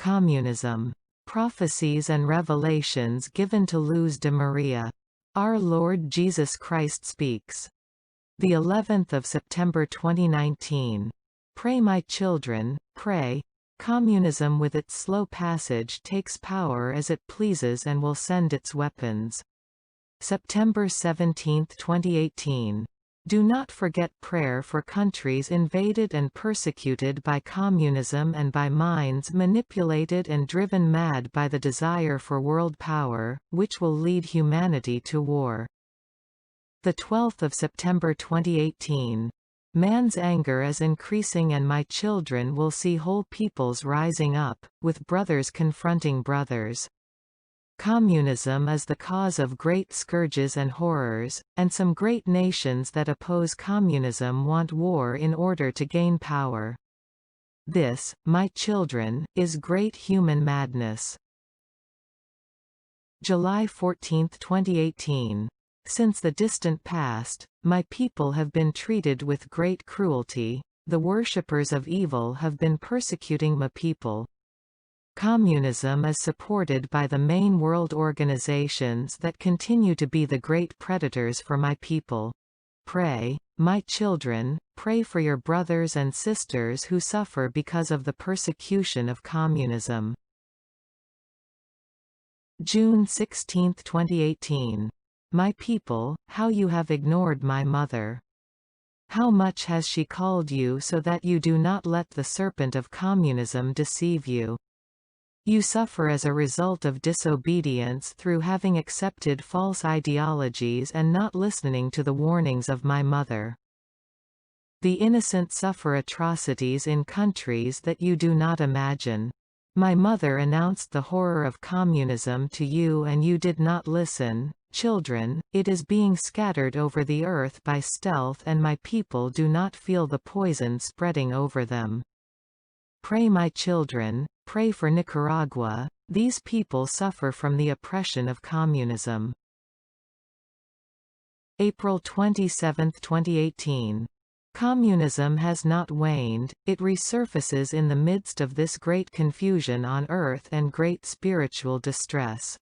Communism. Prophecies and Revelations given to Luz de Maria. Our Lord Jesus Christ Speaks. The 11th of September 2019. Pray, my children, pray. Communism with its slow passage takes power as it pleases and will send its weapons. September 17, 2018. Do not forget prayer for countries invaded and persecuted by communism and by minds manipulated and driven mad by the desire for world power, which will lead humanity to war. The 12th of September 2018. Man's anger is increasing and my children will see whole peoples rising up, with brothers confronting brothers. Communism is the cause of great scourges and horrors, and some great nations that oppose communism want war in order to gain power. This, my children, is great human madness. July 14, 2018. Since the distant past, my people have been treated with great cruelty. The worshippers of evil have been persecuting my people. Communism is supported by the main world organizations that continue to be the great predators for my people. Pray, my children, pray for your brothers and sisters who suffer because of the persecution of communism. June 16, 2018. My people, how you have ignored my mother. How much has she called you so that you do not let the serpent of communism deceive you? You suffer as a result of disobedience through having accepted false ideologies and not listening to the warnings of my mother. The innocent suffer atrocities in countries that you do not imagine. My mother announced the horror of communism to you and you did not listen. Children, it is being scattered over the earth by stealth and my people do not feel the poison spreading over them. Pray, my children, pray for Nicaragua. These people suffer from the oppression of communism. April 27, 2018. Communism has not waned, it resurfaces in the midst of this great confusion on earth and great spiritual distress.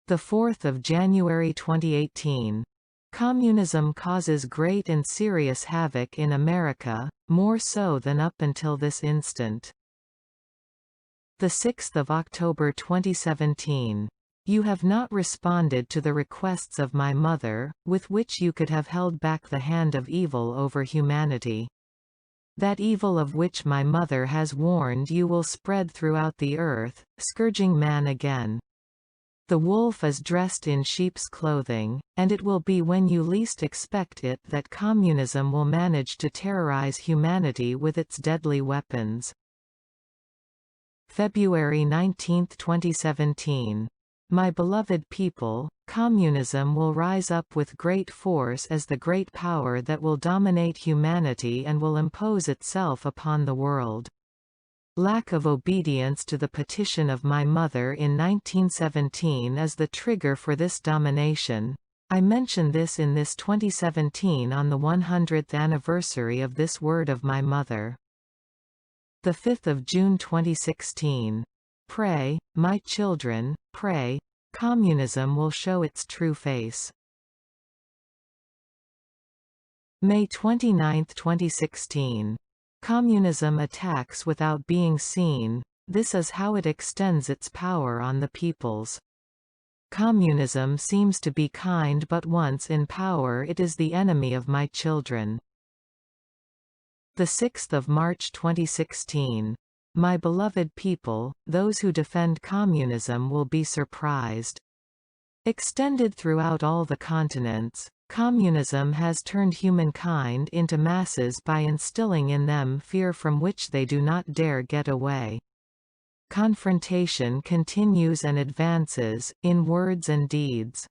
The 4th of January 2018. Communism causes great and serious havoc in America, more so than up until this instant. The 6th of October 2017. You have not responded to the requests of my mother, with which you could have held back the hand of evil over humanity. That evil of which my mother has warned you will spread throughout the earth, scourging man again. The wolf is dressed in sheep's clothing, and it will be when you least expect it that communism will manage to terrorize humanity with its deadly weapons. February 19, 2017. My beloved people, communism will rise up with great force as the great power that will dominate humanity and will impose itself upon the world. Lack of obedience to the petition of my mother in 1917 is the trigger for this domination. I mention this in this 2017 on the 100th anniversary of this word of my mother. The 5th of June 2016. Pray, my children, pray. Communism will show its true face. May 29, 2016. Communism attacks without being seen. This is how it extends its power on the peoples. Communism seems to be kind, but once in power it is the enemy of my children. The 6th of March 2016. My beloved people, those who defend communism will be surprised. Extended throughout all the continents, communism has turned humankind into masses by instilling in them fear from which they do not dare get away. Confrontation continues and advances, in words and deeds.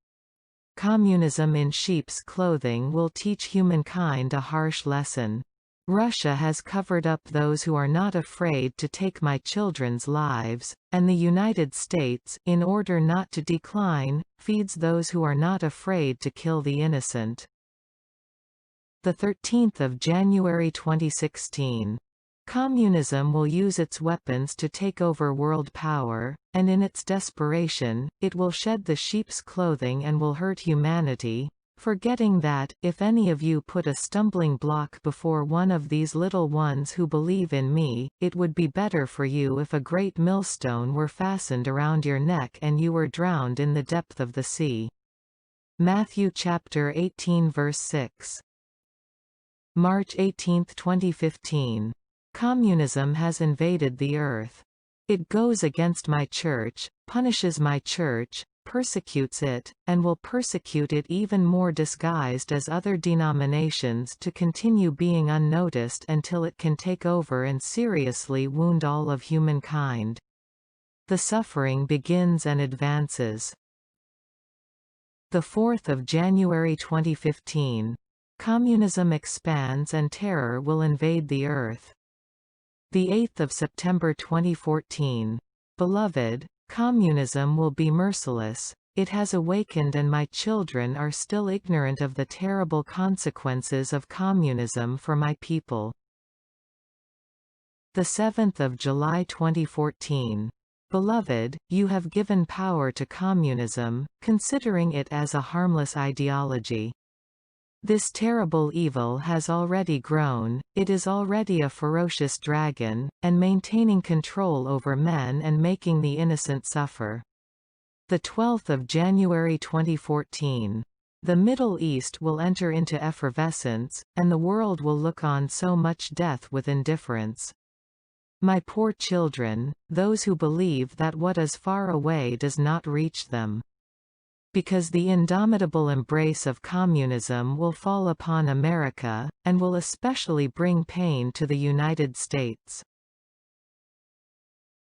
Communism in sheep's clothing will teach humankind a harsh lesson. Russia has covered up those who are not afraid to take my children's lives, and the United States, in order not to decline, feeds those who are not afraid to kill the innocent. The 13th of January 2016. Communism will use its weapons to take over world power, and in its desperation, it will shed the sheep's clothing and will hurt humanity, forgetting that, if any of you put a stumbling block before one of these little ones who believe in me, it would be better for you if a great millstone were fastened around your neck and you were drowned in the depth of the sea. Matthew chapter 18 verse 6. March 18, 2015. Communism has invaded the earth. It goes against my church, punishes my church, persecutes it, and will persecute it even more disguised as other denominations to continue being unnoticed until it can take over and seriously wound all of humankind. The suffering begins and advances. 4th of January 2015. Communism expands and terror will invade the earth. 8th of September 2014. Beloved, communism will be merciless. It has awakened and my children are still ignorant of the terrible consequences of communism for my people. 7th of July 2014. Beloved, you have given power to communism, considering it as a harmless ideology. This terrible evil has already grown, it is already a ferocious dragon, and maintaining control over men and making the innocent suffer. 12th of January 2014. The Middle East will enter into effervescence, and the world will look on so much death with indifference. My poor children, those who believe that what is far away does not reach them. Because the indomitable embrace of communism will fall upon America, and will especially bring pain to the United States.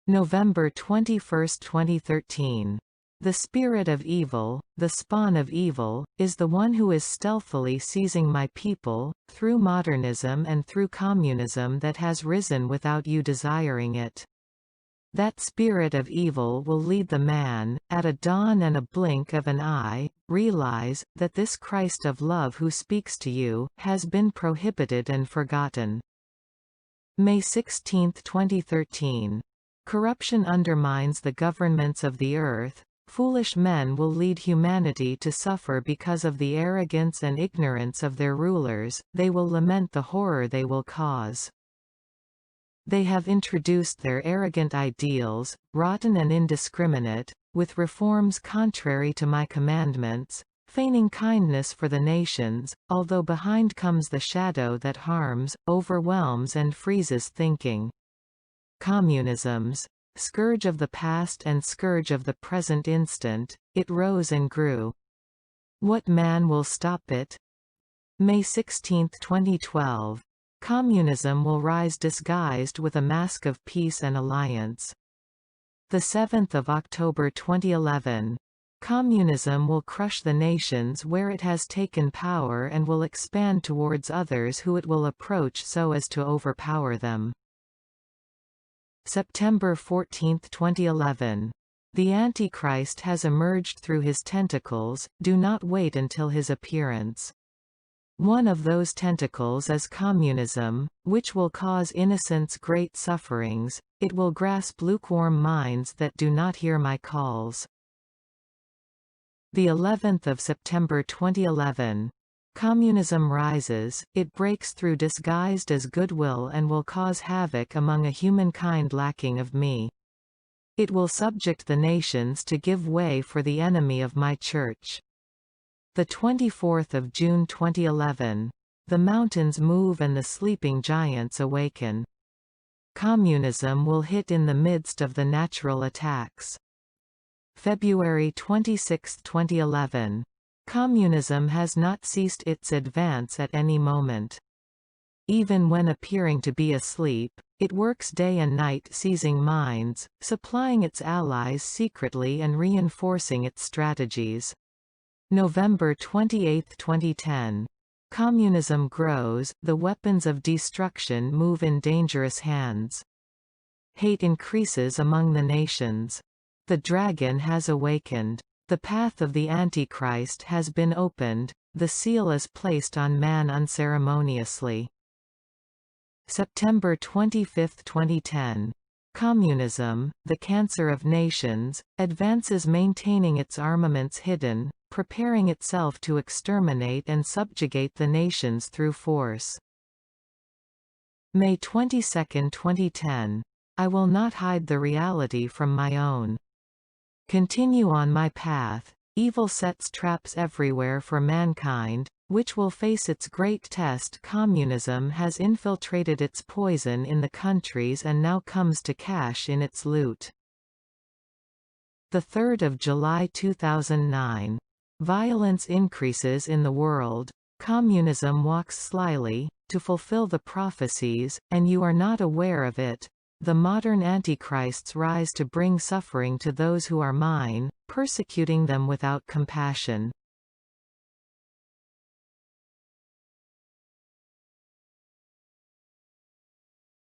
November 21, 2013. The spirit of evil, the spawn of evil, is the one who is stealthily seizing my people, through modernism and through communism that has risen without you desiring it. That spirit of evil will lead the man, at a dawn and a blink of an eye, realize that this Christ of love who speaks to you, has been prohibited and forgotten. May 16, 2013. Corruption undermines the governments of the earth. Foolish men will lead humanity to suffer because of the arrogance and ignorance of their rulers, they will lament the horror they will cause. They have introduced their arrogant ideals, rotten and indiscriminate, with reforms contrary to my commandments, feigning kindness for the nations, although behind comes the shadow that harms, overwhelms and freezes thinking. Communism's scourge of the past and scourge of the present instant, it rose and grew. What man will stop it? May 16, 2012. Communism will rise disguised with a mask of peace and alliance. 7th of October 2011. Communism will crush the nations where it has taken power and will expand towards others who it will approach so as to overpower them. September 14, 2011. The Antichrist has emerged through his tentacles, do not wait until his appearance. One of those tentacles is communism, which will cause innocents great sufferings, it will grasp lukewarm minds that do not hear my calls. 11th of September 2011. Communism rises, it breaks through disguised as goodwill and will cause havoc among a humankind lacking of me. It will subject the nations to give way for the enemy of my church. 24th of June 2011. The mountains move and the sleeping giants awaken. Communism will hit in the midst of the natural attacks. February 26, 2011. Communism has not ceased its advance at any moment. Even when appearing to be asleep, it works day and night seizing minds, supplying its allies secretly and reinforcing its strategies. November 28, 2010. Communism grows, the weapons of destruction move in dangerous hands. Hate increases among the nations. The dragon has awakened. The path of the Antichrist has been opened, the seal is placed on man unceremoniously. September 25, 2010. Communism, the Cancer of Nations, advances maintaining its armaments hidden, preparing itself to exterminate and subjugate the nations through force. May 22, 2010. I will not hide the reality from my own. Continue on my path. Evil sets traps everywhere for mankind, which will face its great test. Communism has infiltrated its poison in the countries and now comes to cash in its loot. 3 July 2009. Violence increases in the world. Communism walks slyly, to fulfill the prophecies, and you are not aware of it. The modern antichrists rise to bring suffering to those who are mine, persecuting them without compassion.